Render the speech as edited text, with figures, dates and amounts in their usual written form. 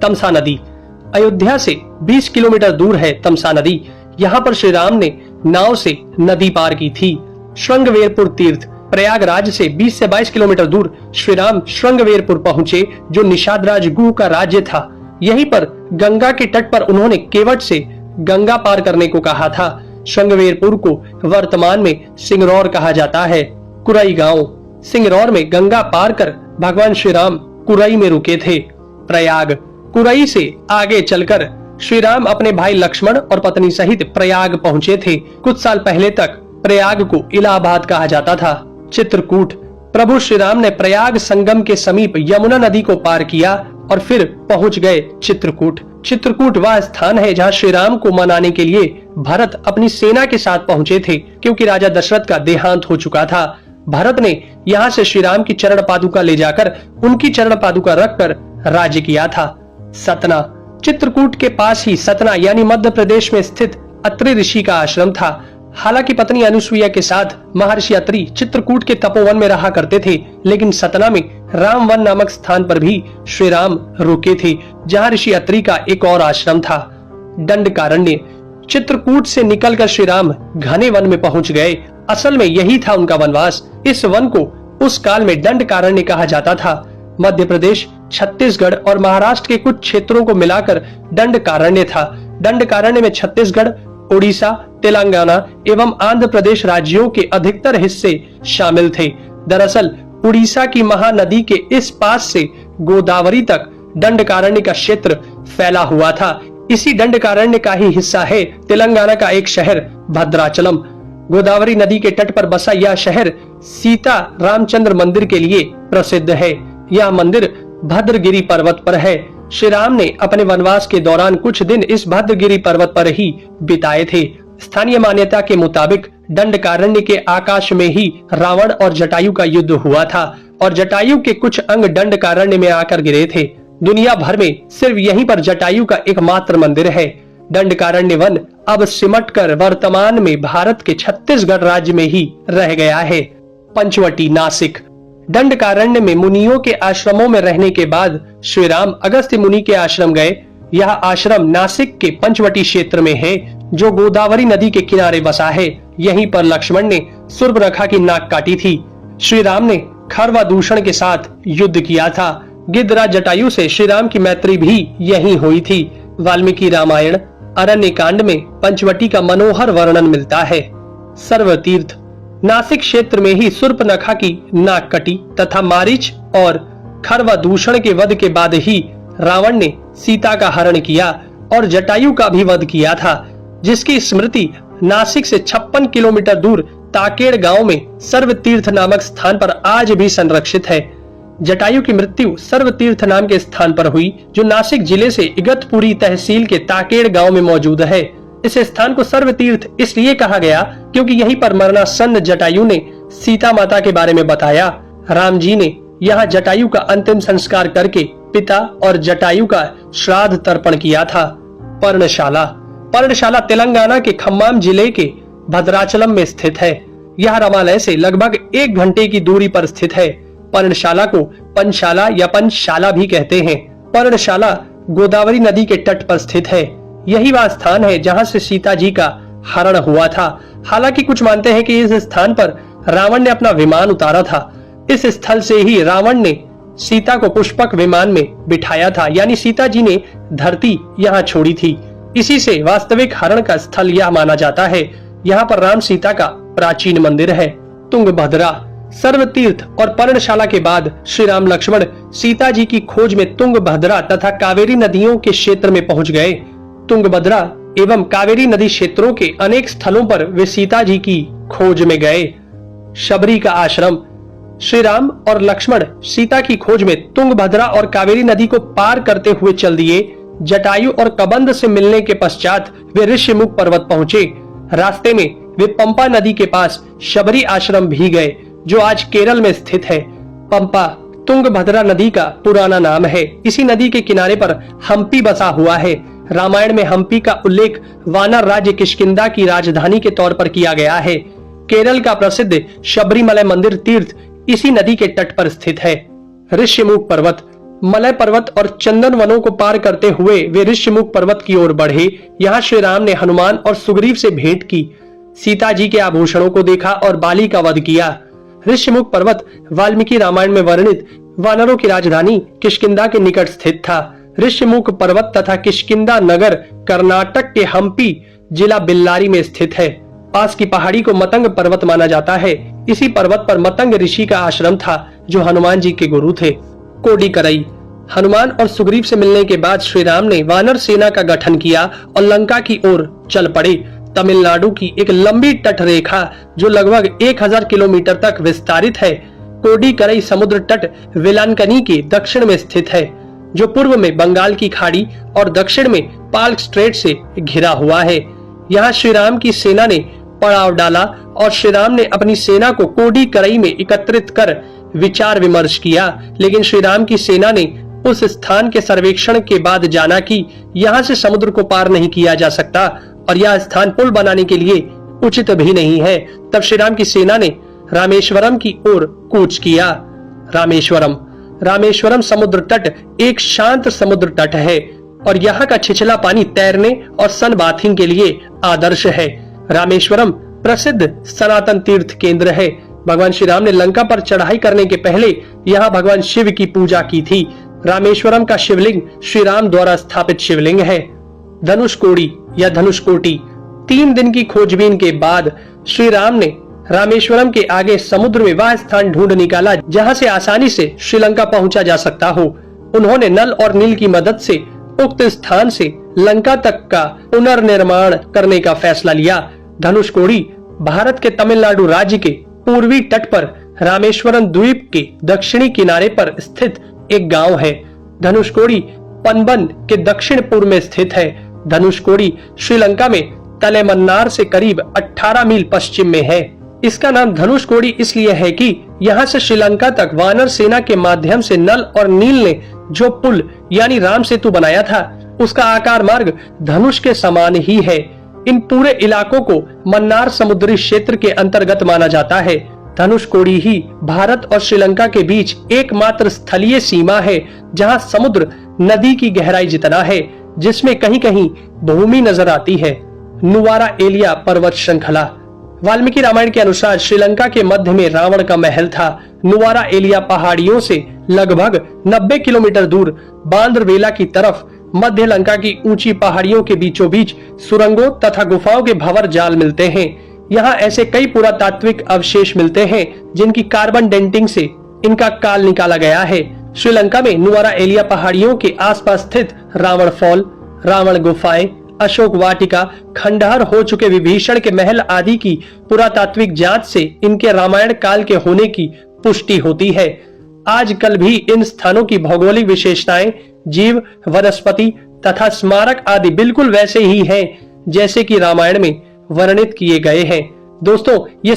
तमसा नदी। अयोध्या से 20 किलोमीटर दूर है तमसा नदी। यहाँ पर श्री राम ने नाव से नदी पार की थी। श्रृंगवेरपुर तीर्थ। प्रयागराज से 20 से 22 किलोमीटर दूर श्री राम श्रृंगवेरपुर पहुंचे, जो निषादराज गुह का राज्य था। यहीं पर गंगा के तट पर उन्होंने केवट से गंगा पार करने को कहा था। श्रृंगवेरपुर को वर्तमान में सिंगरौर कहा जाता है। कुरई गांव। सिंगरौर में गंगा पार कर भगवान श्री राम कुरई में रुके थे। प्रयाग। कुरई से आगे चलकर श्री राम अपने भाई लक्ष्मण और पत्नी सहित प्रयाग पहुंचे थे। कुछ साल पहले तक प्रयाग को इलाहाबाद कहा जाता था। चित्रकूट। प्रभु श्री राम ने प्रयाग संगम के समीप यमुना नदी को पार किया और फिर पहुंच गए चित्रकूट। चित्रकूट वह स्थान है जहां श्री राम को मनाने के लिए भरत अपनी सेना के साथ पहुंचे थे, क्योंकि राजा दशरथ का देहांत हो चुका था। भरत ने यहाँ से श्री राम की चरण पादुका ले जाकर उनकी चरण पादुका रखकर राज्य किया था। सतना। चित्रकूट के पास ही सतना यानी मध्य प्रदेश में स्थित अत्रि ऋषि का आश्रम था। हालांकि पत्नी अनुसुईया के साथ महर्षि अत्रि चित्रकूट के तपोवन में रहा करते थे, लेकिन सतना में रामवन नामक स्थान पर भी श्री राम रुके थे, जहां ऋषि अत्रि का एक और आश्रम था। दंडकारण्य। चित्रकूट से निकलकर श्री राम घने वन में पहुंच गए। असल में यही था उनका वनवास। इस वन को उस काल में दंडकारण्य कहा जाता था। मध्य प्रदेश, छत्तीसगढ़ और महाराष्ट्र के कुछ क्षेत्रों को मिलाकर दंडकारण्य था। दंडकारण्य में छत्तीसगढ़, उड़ीसा, तेलंगाना एवं आंध्र प्रदेश राज्यों के अधिकतर हिस्से शामिल थे। दरअसल उड़ीसा की महानदी के इस पास से गोदावरी तक दंडकारण्य का क्षेत्र फैला हुआ था। इसी दंडकारण्य का ही हिस्सा है तेलंगाना का एक शहर भद्राचलम। गोदावरी नदी के तट पर बसा यह शहर सीता रामचंद्र मंदिर के लिए प्रसिद्ध है। यह मंदिर भद्रगिरी पर्वत पर है। श्री राम ने अपने वनवास के दौरान कुछ दिन इस भद्रगिरी पर्वत पर ही बिताए थे। स्थानीय मान्यता के मुताबिक दंडकारण्य के आकाश में ही रावण और जटायु का युद्ध हुआ था और जटायु के कुछ अंग दंडकारण्य में आकर गिरे थे। दुनिया भर में सिर्फ यहीं पर जटायु का एकमात्र मंदिर है। दंडकारण्य वन अब सिमटकर वर्तमान में भारत के छत्तीसगढ़ राज्य में ही रह गया है। पंचवटी। नासिक। दंडकारण्य में मुनियों के आश्रमों में रहने के बाद श्री राम अगस्त्य मुनि के आश्रम गए। यह आश्रम नासिक के पंचवटी क्षेत्र में है, जो गोदावरी नदी के किनारे बसा है। यहीं पर लक्ष्मण ने सूर्पनखा की नाक काटी थी। श्री राम ने खरवादूषण के साथ युद्ध किया था। गिद्धराज जटायु से श्री राम की मैत्री भी यहीं हुई थी। वाल्मीकि रामायण अरण्य कांड में पंचवटी का मनोहर वर्णन मिलता है। सर्वतीर्थ। नासिक क्षेत्र में ही सूर्पनखा की नाक कटी तथा मारीच और खरवादूषण के वध के बाद ही रावण ने सीता का हरण किया और जटायु का भी वध किया था, जिसकी स्मृति नासिक से 56 किलोमीटर दूर ताकेड़ गांव में सर्वतीर्थ नामक स्थान पर आज भी संरक्षित है। जटायु की मृत्यु सर्वतीर्थ नाम के स्थान पर हुई, जो नासिक जिले से इगतपुरी तहसील के ताकेड़ गांव में मौजूद है। इस स्थान को सर्वतीर्थ इसलिए कहा गया क्योंकि यहीं पर मरणासन्न जटायु ने सीता माता के बारे में बताया। राम जी ने यहाँ जटायु का अंतिम संस्कार करके पिता और जटायु का श्राद्ध तर्पण किया था। पर्णशाला। पर्णशाला तेलंगाना के खम्माम जिले के भद्राचलम में स्थित है। यह रामालय से लगभग 1 घंटे की दूरी पर स्थित है। पर्णशाला को पंचशाला या पंचशाला भी कहते हैं। पर्णशाला गोदावरी नदी के तट पर स्थित है। यही वह स्थान है जहां से सीता जी का हरण हुआ था। हालांकि कुछ मानते हैं कि इस स्थान पर रावण ने अपना विमान उतारा था। इस स्थल से ही रावण ने सीता को पुष्पक विमान में बिठाया था, यानी सीता जी ने धरती यहाँ छोड़ी थी। इसी से वास्तविक हरण का स्थल यह माना जाता है। यहाँ पर राम सीता का प्राचीन मंदिर है। तुंगभद्रा। सर्वतीर्थ और पर्णशाला के बाद श्री राम लक्ष्मण सीता जी की खोज में तुंगभद्रा तथा कावेरी नदियों के क्षेत्र में पहुंच गए। तुंगभद्रा एवं कावेरी नदी क्षेत्रों के अनेक स्थलों पर वे सीता जी की खोज में गए। शबरी का आश्रम। श्री राम और लक्ष्मण सीता की खोज में तुंगभद्रा और कावेरी नदी को पार करते हुए चल दिए। जटायु और कबंध से मिलने के पश्चात वे ऋषिमुख पर्वत पहुंचे। रास्ते में वे पंपा नदी के पास शबरी आश्रम भी गए, जो आज केरल में स्थित है। पंपा तुंगभद्रा नदी का पुराना नाम है। इसी नदी के किनारे पर हम्पी बसा हुआ है। रामायण में हम्पी का उल्लेख वानर राज्य किष्किंधा की राजधानी के तौर पर किया गया है। केरल का प्रसिद्ध शबरीमलय मंदिर तीर्थ इसी नदी के तट पर स्थित है। ऋषिमुख पर्वत। मलय पर्वत और चंदन वनों को पार करते हुए वे ऋष्यमुख पर्वत की ओर बढ़े। यहाँ श्री राम ने हनुमान और सुग्रीव से भेंट की, सीता जी के आभूषणों को देखा और बाली का वध किया। ऋष्यमुख पर्वत वाल्मीकि रामायण में वर्णित वानरों की राजधानी किष्किंधा के निकट स्थित था। ऋष्यमुख पर्वत तथा किष्किंधा नगर कर्नाटक के हम्पी जिला बेल्लारी में स्थित है। पास की पहाड़ी को मतंग पर्वत माना जाता है। इसी पर्वत पर मतंग ऋषि का आश्रम था जो हनुमान जी के गुरु थे। कोडिकरई। हनुमान और सुग्रीव से मिलने के बाद श्री राम ने वानर सेना का गठन किया और लंका की ओर चल पड़े। तमिलनाडु की एक लंबी तट रेखा जो लगभग 1000 किलोमीटर तक विस्तारित है। कोडिकरई समुद्र तट वेलांकनी के दक्षिण में स्थित है, जो पूर्व में बंगाल की खाड़ी और दक्षिण में पाल्क स्ट्रेट से घिरा हुआ है। यहाँ श्री राम की सेना ने पड़ाव डाला और श्री राम ने अपनी सेना को कोडिकरई में एकत्रित कर विचार विमर्श किया, लेकिन श्री राम की सेना ने उस स्थान के सर्वेक्षण के बाद जाना कि यहाँ से समुद्र को पार नहीं किया जा सकता और यह स्थान पुल बनाने के लिए उचित भी नहीं है। तब श्री राम की सेना ने रामेश्वरम की ओर कूच किया। रामेश्वरम समुद्र तट एक शांत समुद्र तट है और यहाँ का छिछला पानी तैरने और सन बाथिंग के लिए आदर्श है। रामेश्वरम प्रसिद्ध सनातन तीर्थ केंद्र है। भगवान श्री राम ने लंका पर चढ़ाई करने के पहले यहाँ भगवान शिव की पूजा की थी। रामेश्वरम का शिवलिंग श्री राम द्वारा स्थापित शिवलिंग है। धनुषकोडी या धनुषकोटी। 3 दिन की खोजबीन के बाद श्री राम ने रामेश्वरम के आगे समुद्र में वह स्थान ढूंढ निकाला जहां से आसानी से श्रीलंका पहुंचा जा सकता हो। उन्होंने नल और नील की मदद से उक्त स्थान से लंका तक का पुनर्निर्माण करने का फैसला लिया। धनुषकोडी भारत के तमिलनाडु राज्य के पूर्वी तट पर रामेश्वरम द्वीप के दक्षिणी किनारे पर स्थित एक गांव है। धनुषकोडी पनबन के दक्षिण पूर्व में स्थित है। धनुषकोडी श्रीलंका में तलेमन्नार से करीब 18 मील पश्चिम में है। इसका नाम धनुषकोडी इसलिए है कि यहाँ से श्रीलंका तक वानर सेना के माध्यम से नल और नील ने जो पुल यानी राम सेतु बनाया था, उसका आकार मार्ग धनुष के समान ही है। इन पूरे इलाकों को मन्नार समुद्री क्षेत्र के अंतर्गत माना जाता है। धनुषकोडी ही भारत और श्रीलंका के बीच एकमात्र स्थलीय सीमा है जहां समुद्र नदी की गहराई जितना है, जिसमें कहीं कहीं भूमि नजर आती है। नुवारा एलिया पर्वत श्रृंखला। वाल्मीकि रामायण के अनुसार श्रीलंका के मध्य में रावण का महल था। नुवारा एलिया पहाड़ियों से लगभग 90 किलोमीटर दूर बांद्रवेला की तरफ मध्य लंका की ऊंची पहाड़ियों के बीचों बीच सुरंगों तथा गुफाओं के भंवर जाल मिलते हैं। यहाँ ऐसे कई पुरातात्विक अवशेष मिलते हैं जिनकी कार्बन डेंटिंग से इनका काल निकाला गया है। श्रीलंका में नुवारा एलिया पहाड़ियों के आसपास स्थित रावण फॉल, रावण गुफाएं, अशोक वाटिका, खंडहर हो चुके विभीषण के महल आदि की पुरातात्विक जांच से इनके रामायण काल के होने की पुष्टि होती है। आजकल भी इन स्थानों की भौगोलिक विशेषताएं, जीव, वनस्पति तथा स्मारक आदि बिल्कुल वैसे ही हैं जैसे कि रामायण में वर्णित किए गए हैं। दोस्तों, ये